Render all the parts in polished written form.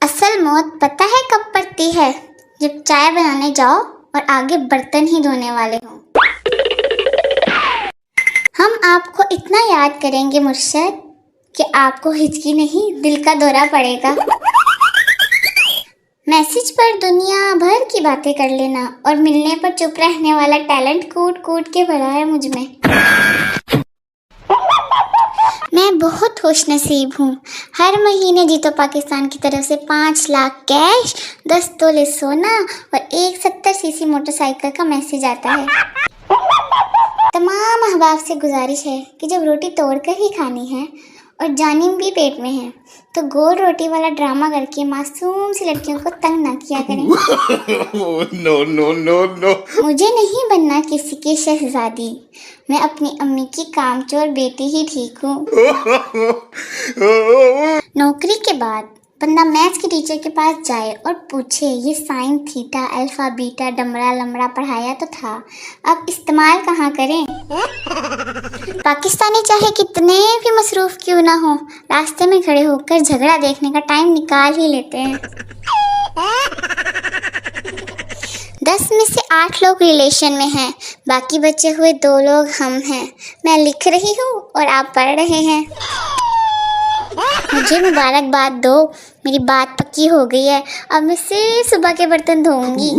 असल मौत पता है कब पड़ती है? जब चाय बनाने जाओ और आगे बर्तन ही धोने वाले हों। हम आपको इतना याद करेंगे मुर्शद कि आपको हिचकी नहीं दिल का दौरा पड़ेगा। मैसेज पर दुनिया भर की बातें कर लेना और मिलने पर चुप रहने वाला टैलेंट कूट कूट के भरा है मुझ में। मैं बहुत खुशनसीब हूँ। हर महीने जीतो पाकिस्तान की तरफ से 5 लाख कैश, 10 तोले सोना और एक 70 सीसी मोटरसाइकिल का मैसेज आता है। तमाम अहबाब से गुजारिश है कि जब रोटी तोड़कर ही खानी है और जानिम भी पेट में है तो गोल रोटी वाला ड्रामा करके मासूम सी लड़कियों को तंग ना किया करें। No no no no. मुझे नहीं बनना किसी की शहजादी, मैं अपनी अम्मी की कामचोर बेटी ही ठीक हूँ। नौकरी के बाद बंदा मैथ्स के टीचर के पास जाए और पूछे ये sine theta alpha beta Damra लमड़ा पढ़ाया तो था, अब इस्तेमाल कहाँ करें? पाकिस्तानी चाहे कितने भी मसरूफ क्यों ना हो, रास्ते में खड़े होकर झगड़ा देखने का टाइम निकाल ही लेते हैं। 10 में से 8 लोग रिलेशन में हैं, बाकी बचे हुए 2 लोग हम हैं। मैं लिख रही हूँ और आप पढ़ रहे हैं। मुझे मुबारकबाद दो, मेरी बात पक्की हो गई है। अब मैं सिर्फ सुबह के बर्तन धोऊंगी।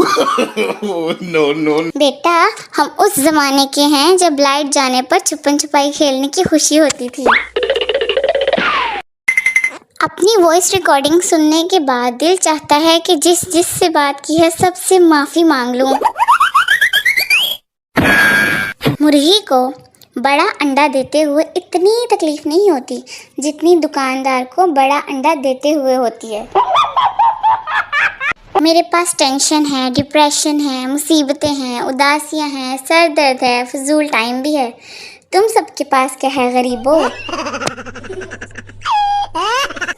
No no. बेटा, हम उस जमाने के हैं जब लाइट जाने पर छुपन छुपाई खेलने की खुशी होती थी। अपनी वॉइस रिकॉर्डिंग सुनने के बाद दिल चाहता है कि जिस से बात की है सबसे माफ़ी मांग लूं। मुर्गी को बड़ा अंडा देते हुए इतनी तकलीफ नहीं होती जितनी दुकानदार को बड़ा अंडा देते हुए होती है। मेरे पास टेंशन है, डिप्रेशन है, मुसीबतें हैं, उदासियां हैं, सर दर्द है, फजूल टाइम भी है। तुम सबके पास क्या है गरीबों?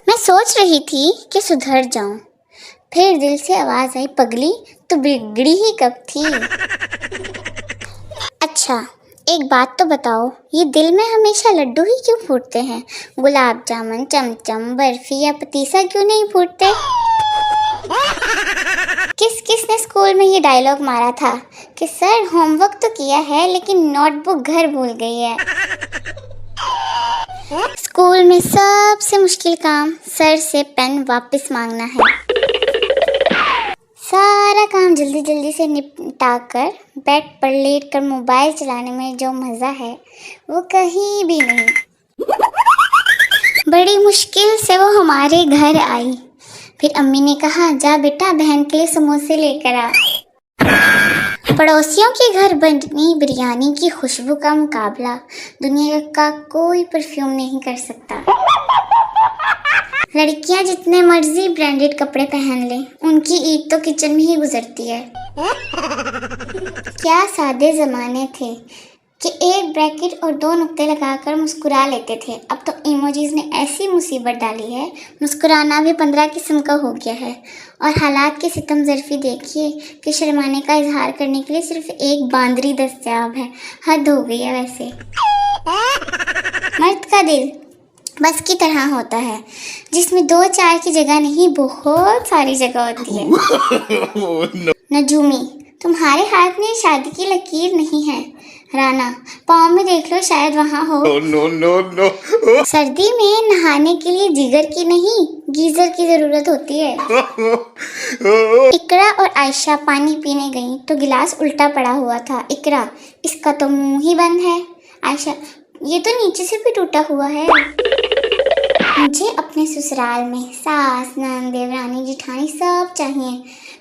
मैं सोच रही थी कि सुधर जाऊं, फिर दिल से आवाज़ आई पगली तो बिगड़ी ही कब थी। अच्छा एक बात तो बताओ, ये दिल में हमेशा लड्डू ही क्यों फूटते हैं? गुलाब जामुन, चमचम, बर्फी या पतीसा क्यों नहीं फूटते? किसने स्कूल में ये डायलॉग मारा था कि सर होमवर्क तो किया है लेकिन नोटबुक घर भूल गई है। स्कूल में सबसे मुश्किल काम सर से पेन वापस मांगना है। सारा काम जल्दी जल्दी से निपटा कर बेड पर लेट कर मोबाइल चलाने में जो मज़ा है वो कहीं भी नहीं। बड़ी मुश्किल से वो हमारे घर आई, फिर अम्मी ने कहा जा बेटा बहन के लिए समोसे लेकर आ। पड़ोसियों के घर बनी बिरयानी की खुशबू का मुकाबला दुनिया का कोई परफ्यूम नहीं कर सकता। लड़कियां जितने मर्जी ब्रांडेड कपड़े पहन लें, उनकी ईद तो किचन में ही गुजरती है। क्या सादे ज़माने थे कि एक ब्रैकेट और 2 नुक्ते लगाकर मुस्कुरा लेते थे। अब तो इमोजीज ने ऐसी मुसीबत डाली है, मुस्कुराना भी 15 किस्म का हो गया है। और हालात की सितम ज़रफ़ी देखिए कि शर्माने का इजहार करने के लिए सिर्फ एक बांदरी दस्तयाब है। हद हो गई है वैसे। मर्द का दिल बस की तरह होता है जिसमें 2-4 की जगह नहीं बहुत सारी जगह होती है। नजूमी, तुम्हारे हाथ में शादी की लकीर नहीं है। राना, पाँव में देख लो शायद वहाँ हो। No no no. सर्दी में नहाने के लिए जिगर की नहीं गीजर की जरूरत होती है। इकरा और आयशा पानी पीने गईं तो गिलास उल्टा पड़ा हुआ था। इकरा, इसका तो मुंह ही बंद है। आयशा, ये तो नीचे से भी टूटा हुआ है। मुझे अपने ससुराल में सास, नंद, देवरानी, जिठानी सब चाहिए,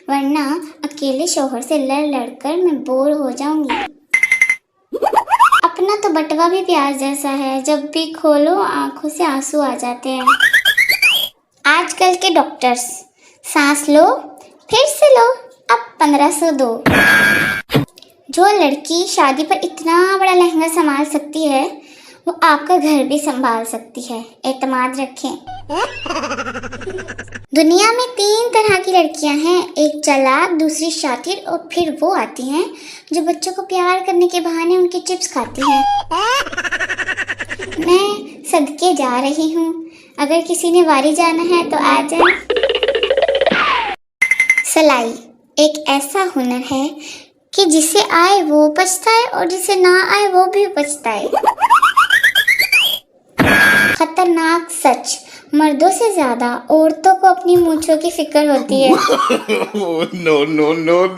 वरना अकेले शौहर से लड़ कर मैं बोर हो जाऊंगी। अपना तो बटवा भी प्याज जैसा है, जब भी खोलो आंखों से आंसू आ जाते हैं। आजकल के डॉक्टर्स, सांस लो फिर से लो, अब 1500 दो। जो लड़की शादी पर इतना बड़ा लहंगा संभाल सकती है वो आपका घर भी संभाल सकती है, एतमाद रखें। दुनिया में 3 तरह की लड़कियां हैं, एक चालाक, दूसरी शातिर और फिर वो आती हैं जो बच्चों को प्यार करने के बहाने उनके चिप्स खाती हैं। मैं सदके जा रही हूँ, अगर किसी ने वारी जाना है तो आ जाए। सलाई एक ऐसा हुनर है कि जिसे आए वो पछताए और जिसे ना आए वो भी पछताए। खतरनाक सच, मर्दों से ज्यादा औरतों को अपनी मूंछों की फिक्र होती है। No, no, no.